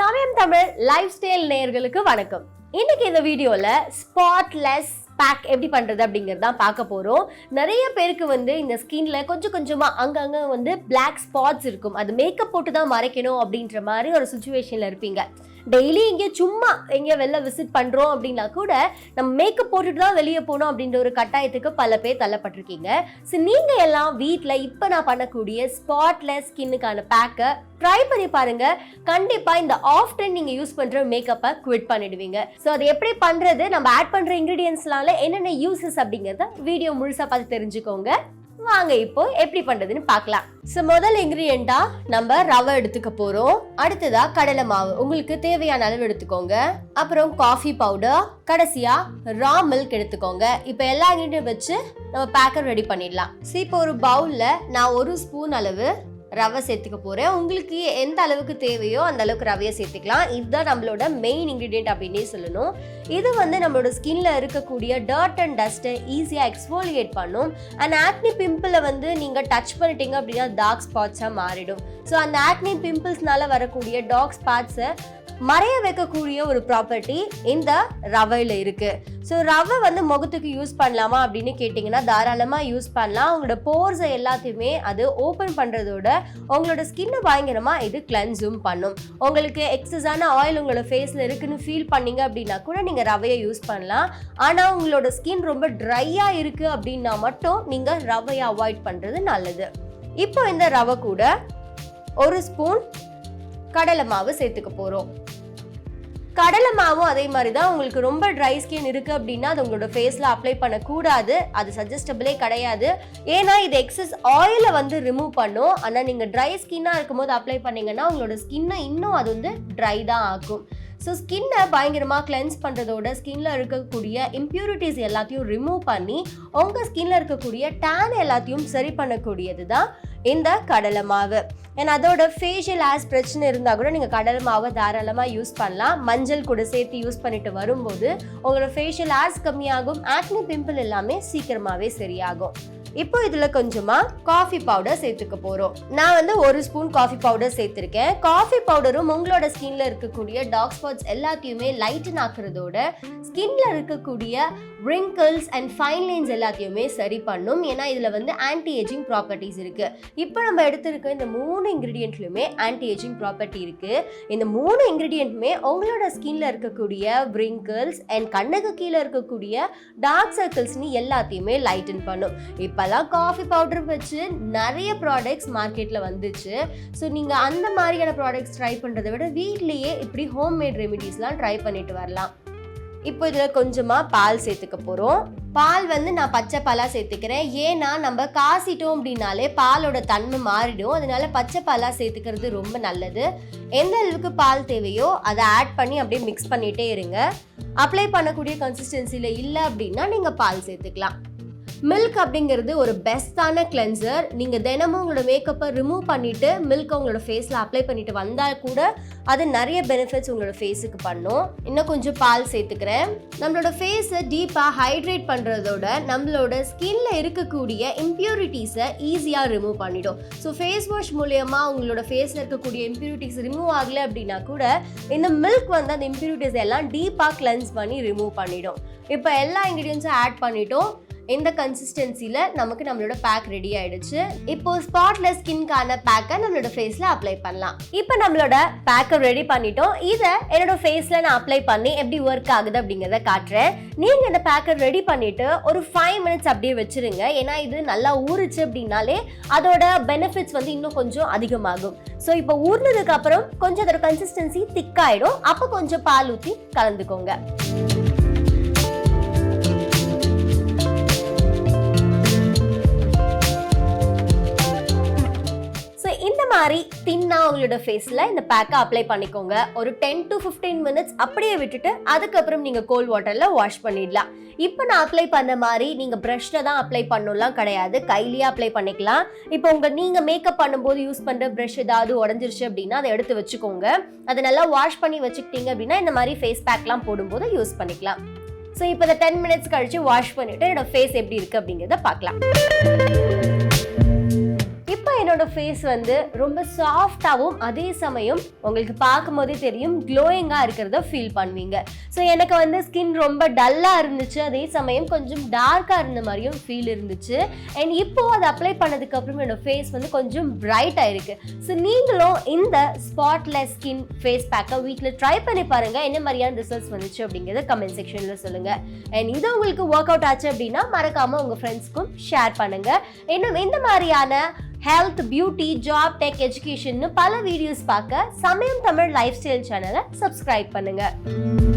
சமயம் Tamil life style நேயர்களுக்கு வணக்கம். இன்னைக்கு இந்த வீடியோல ஸ்பாட்லெஸ் பேக் எப்படி பண்றது அப்படிங்கறத பார்க்க போறோம். நிறைய பேருக்கு இந்த ஸ்கின்ல கொஞ்சம் கொஞ்சமா அங்கங்க பிளாக் ஸ்பாட்ஸ் இருக்கும். அது மேக்கப் போட்டு தான் மறைக்கணும் அப்படின்ற மாதிரி ஒரு சிச்சுவேஷன்ல இருப்பீங்க. டெய்லி இங்கே சும்மா எங்கே வெளில விசிட் பண்ணுறோம் அப்படின்னா கூட நம்ம மேக்கப் போட்டுட்டு தான் வெளியே போகணும் அப்படின்ற ஒரு கட்டாயத்துக்கு பல பேர் தள்ளப்பட்டிருக்கீங்க. ஸோ நீங்கள் எல்லாம் வீட்டில் இப்போ நான் பண்ணக்கூடிய ஸ்பாட்லெஸ் ஸ்கின்னுக்கான பேக்கை ட்ரை பண்ணி பாருங்க. கண்டிப்பாக இந்த ஆஃப் டைம் நீங்கள் யூஸ் பண்ணுற மேக்கப்பை குவிட் பண்ணிடுவீங்க. ஸோ அது எப்படி பண்ணுறது, நம்ம ஆட் பண்ணுற இன்க்ரீடியன்ஸ்னால என்னென்ன யூசஸ் அப்படிங்கிறத வீடியோ முழுசாக பார்த்து தெரிஞ்சுக்கோங்க. வாங்க இப்போ எப்படி பண்றதுன்னு பார்க்கலாம். சோ முதல் இன்கிரிடியண்டா நம்ம ரவை எடுத்துக்க போறோம். அடுத்ததா கடலை மாவு உங்களுக்கு தேவையான அளவு எடுத்துக்கோங்க. அப்புறம் காஃபி பவுடர், கடைசியா ரா மில்க் எடுத்துக்கோங்க. இப்போ எல்லா இன்கிரிடியன்ட் வச்சு நம்ம பேக்கர் ரெடி பண்ணிடலாம். சோ இப்போ ஒரு பவுல்ல நான் 1 ஸ்பூன் அளவு ரவை சேர்த்துக்க போறேன். உங்களுக்கு எந்த அளவுக்கு தேவையோ அந்த அளவுக்கு ரவையை சேர்த்துக்கலாம். இதுதான் நம்மளோட மெயின் இன்கிரிடியன்ட் அப்படின்னே சொல்லணும். இது நம்மளோட ஸ்கின்ல இருக்கக்கூடிய டர்ட் அண்ட் டஸ்ட்டை ஈஸியாக எக்ஸ்ஃபோலியேட் பண்ணும். அண்ட் ஆக்னி பிம்பிளை நீங்க டச் பண்ணிட்டீங்க அப்படின்னா டார்க் ஸ்பாட்ஸா மாறிடும். ஸோ அந்த ஆக்னி பிம்பிள்ஸ்னால வரக்கூடிய டார்க் ஸ்பாட்ஸை மறைய வைக்கக்கூடிய ஒரு ப்ராப்பர்ட்டி இந்த ரவையில இருக்கு. ஸோ ரவை முகத்துக்கு யூஸ் பண்ணலாமா அப்படின்னு கேட்டிங்கன்னா தாராளமாக யூஸ் பண்ணலாம். உங்களோட போர்ஸை எல்லாத்தையுமே அது ஓப்பன் பண்ணுறதோட உங்களோட ஸ்கின்னை பயங்கரமாக இது கிளென்ஸும் பண்ணும். உங்களுக்கு எக்ஸஸான ஆயில் உங்களோட ஃபேஸில் இருக்குன்னு ஃபீல் பண்ணீங்க அப்படின்னா கூட நீங்கள் ரவையை யூஸ் பண்ணலாம். ஆனால் உங்களோட ஸ்கின் ரொம்ப ட்ரையாக இருக்குது அப்படின்னா மட்டும் நீங்கள் ரவையை அவாய்ட் பண்ணுறது நல்லது. இப்போ இந்த ரவை கூட 1 ஸ்பூன் கடலை மாவு சேர்த்துக்க போகிறோம். கடலை மாவும் அதே மாதிரி தான். உங்களுக்கு ரொம்ப ட்ரை ஸ்கின் இருக்குது அப்படின்னா அது உங்களோட ஃபேஸில் அப்ளை பண்ணக்கூடாது. அது சஜஸ்டபிளே கிடையாது. ஏன்னா இது எக்ஸஸ் ஆயிலை ரிமூவ் பண்ணும். ஆனால் நீங்கள் ட்ரை ஸ்கின்னாக இருக்கும்போது அப்ளை பண்ணிங்கன்னா உங்களோட ஸ்கின்னை இன்னும் அது ட்ரை தான் ஆக்கும். ஸோ ஸ்கின்னை பயங்கரமாக கிளென்ஸ் பண்ணுறதோட ஸ்கின்ல இருக்கக்கூடிய இம்ப்யூரிட்டிஸ் எல்லாத்தையும் ரிமூவ் பண்ணி உங்கள் ஸ்கின்ல இருக்கக்கூடிய டேன் எல்லாத்தையும் சரி பண்ணக்கூடியது தான் இந்த கடலை மாவு. ஏன்னா அதோட ஃபேஷியல் ஆஸ் பிரச்சனை இருந்தால் கூட நீங்கள் கடலை மாவை தாராளமாக யூஸ் பண்ணலாம். மஞ்சள் கூட சேர்த்து யூஸ் பண்ணிட்டு வரும்போது உங்களோட ஃபேஷியல் ஆஸ் கம்மியாகும். ஆக்னி பிம்பிள் எல்லாமே சீக்கிரமாகவே சரியாகும். இப்போ இதில் கொஞ்சமாக காஃபி பவுடர் சேர்த்துக்க போகிறோம். நான் 1 ஸ்பூன் காஃபி பவுடர் சேர்த்துருக்கேன். காஃபி பவுடரும் உங்களோட ஸ்கின்ல இருக்கக்கூடிய டார்க் ஸ்பாட்ஸ் எல்லாத்தையுமே லைட்டன் ஆக்குறதோட ஸ்கின்ல இருக்கக்கூடிய wrinkles அண்ட் ஃபைன் லைன்ஸ் எல்லாத்தையுமே சரி பண்ணும். ஏன்னா இதில் ஆன்டி ஏஜிங் ப்ராப்பர்ட்டிஸ் இருக்குது. இப்போ நம்ம எடுத்திருக்க இந்த 3 இன்க்ரீடியன்ட்லையுமே ஆன்டி ஏஜிங் ப்ராப்பர்ட்டி இருக்குது. இந்த 3 இன்க்ரீடியன்ட்டுமே உங்களோட ஸ்கின்ல இருக்கக்கூடிய wrinkles அண்ட் கண்ணுக்கு கீழே இருக்கக்கூடிய டார்க் சர்க்கிள்ஸ்னு எல்லாத்தையுமே லைட்டன் பண்ணும். இப்போலாம் காஃபி பவுடர் வச்சு நிறைய ப்ராடக்ட்ஸ் மார்க்கெட்டில் வந்துச்சு. ஸோ நீங்கள் அந்த மாதிரியான ப்ராடக்ட்ஸ் ட்ரை பண்ணுறதை விட வீட்லேயே இப்படி ஹோம்மேட் ரெமிடிஸ்லாம் ட்ரை பண்ணிட்டு வரலாம். இப்போ இதில் கொஞ்சமாக பால் சேர்த்துக்க போகிறோம். பால் நான் பச்சை பாலாக சேர்த்துக்கிறேன். ஏன்னா நம்ம காசிட்டோம் அப்படின்னாலே பாலோட தன்மை மாறிடும். அதனால பச்சை பாலாக சேர்த்துக்கிறது ரொம்ப நல்லது. எந்த அளவுக்கு பால் தேவையோ அதை ஆட் பண்ணி அப்படியே மிக்ஸ் பண்ணிகிட்டே இருங்க. அப்ளை பண்ணக்கூடிய கன்சிஸ்டன்சியில் இல்லை அப்படின்னா நீங்கள் பால் சேர்த்துக்கலாம். மில்க் அப்படிங்கிறது ஒரு பெஸ்டான கிளென்சர். நீங்கள் தினமும் உங்களோட மேக்கப்பை ரிமூவ் பண்ணிவிட்டு மில்க் உங்களோட ஃபேஸில் அப்ளை பண்ணிட்டு வந்தால் கூட அது நிறைய பெனிஃபிட்ஸ் உங்களோட ஃபேஸுக்கு பண்ணும். இன்னும் கொஞ்சம் பால் சேர்த்துக்கிறேன். நம்மளோட ஃபேஸை டீப்பாக ஹைட்ரேட் பண்ணுறதோட நம்மளோட ஸ்கின்ல இருக்கக்கூடிய இம்ப்யூரிட்டிஸை ஈஸியாக ரிமூவ் பண்ணிடும். ஸோ ஃபேஸ் வாஷ் மூலயமா உங்களோட ஃபேஸில் இருக்கக்கூடிய இம்ப்யூரிட்டிஸ் ரிமூவ் ஆகலை அப்படின்னா கூட இந்த மில்க் அந்த இம்ப்யூரிட்டிஸ் எல்லாம் டீப்பாக கிளென்ஸ் பண்ணி ரிமூவ் பண்ணிடும். இப்போ எல்லா இன்க்ரீடியன்ஸும் ஆட் பண்ணிட்டோம். இந்த கன்சிஸ்டன்சில நமக்கு நம்மளோட பேக் ரெடி ஆயிடுச்சு. இப்போ ஸ்பாட்லெஸ் ஸ்கின்கான பேக்கை நம்மளோட ஃபேஸ்ல அப்ளை பண்ணலாம். இப்போ நம்மளோட பேக்கை ரெடி பண்ணிட்டோம். இதை என்னோட ஃபேஸ்ல நான் அப்ளை பண்ணி எப்படி ஒர்க் ஆகுது அப்படிங்கிறத காட்டுறேன். நீங்க இந்த பேக்கை ரெடி பண்ணிட்டு ஒரு 5 மினிட்ஸ் அப்படியே வச்சிருங்க. ஏன்னா இது நல்லா ஊறுச்சு அப்படின்னாலே அதோட பெனிஃபிட்ஸ் இன்னும் கொஞ்சம் அதிகமாகும். ஸோ இப்போ ஊறினதுக்கு அப்புறம் கொஞ்சம் அதோட கன்சிஸ்டன்சி திக்காயிடும். அப்போ கொஞ்சம் பால் ஊற்றி கலந்துக்கோங்க. இந்த மாதிரி தின்னா உங்களோட ஃபேஸ்ல இந்த பேக்கை அப்ளை பண்ணிக்கோங்க. ஒரு 10 to 15 மினிட்ஸ் அப்படியே விட்டுட்டு அதுக்கப்புறம் நீங்க கோல்ட் வாட்டர்ல வாஷ் பண்ணிடலாம். இப்போ நான் அப்ளை பண்ண மாதிரி நீங்க பிரஷ்ல தான் அப்ளை பண்ணலாம் கிடையாது, கையிலேயே அப்ளை பண்ணிக்கலாம். இப்போ நீங்க மேக்கப் பண்ணும்போது யூஸ் பண்ற பிரஷ் ஏதாவது உடஞ்சிருச்சு அப்படின்னா அதை எடுத்து வச்சுக்கோங்க. அதை நல்லா வாஷ் பண்ணி வச்சுக்கிட்டீங்க அப்படின்னா இந்த மாதிரி ஃபேஸ் பேக்லாம் போடும்போது யூஸ் பண்ணிக்கலாம். ஸோ இப்போ இந்த 10 மினிட்ஸ் கழிச்சு வாஷ் பண்ணிட்டு என்னோட ஃபேஸ் எப்படி இருக்கு அப்படிங்கிறத பார்க்கலாம். என்னோட ஃபேஸ் வந்து ரொம்ப சாஃப்டாகவும் அதே சமயம் உங்களுக்கு பார்க்கும்போதே தெரியும் க்ளோயிங்காக இருக்கிறத ஃபீல் பண்ணுவீங்க. ஸோ எனக்கு வந்து ஸ்கின் ரொம்ப டல்லாக இருந்துச்சு, அதே சமயம் கொஞ்சம் டார்க்காக இருந்த மாதிரியும் ஃபீல் இருந்துச்சு. அண்ட் இப்போது அதை அப்ளை பண்ணதுக்கப்புறம் என்னோட ஃபேஸ் வந்து கொஞ்சம் பிரைட்டாக இருக்குது. ஸோ நீங்களும் இந்த ஸ்பாட்லெஸ் ஸ்கின் ஃபேஸ் பேக்கை வீட்டில் ட்ரை பண்ணி பாருங்கள். என்ன மாதிரியான ரிசல்ட்ஸ் வந்துச்சு அப்படிங்கிறத கமெண்ட் செக்ஷனில் சொல்லுங்கள். அண்ட் இது உங்களுக்கு ஒர்க் அவுட் ஆச்சு அப்படின்னா மறக்காமல் உங்கள் ஃப்ரெண்ட்ஸ்க்கும் ஷேர் பண்ணுங்கள். இன்னும் இந்த மாதிரியான health, beauty, job, tech, education பல வீடியோஸ் பார்க்க சமயம் தமிழ் லைஃப் ஸ்டைல் சேனலை சப்ஸ்கிரைப் பண்ணுங்க.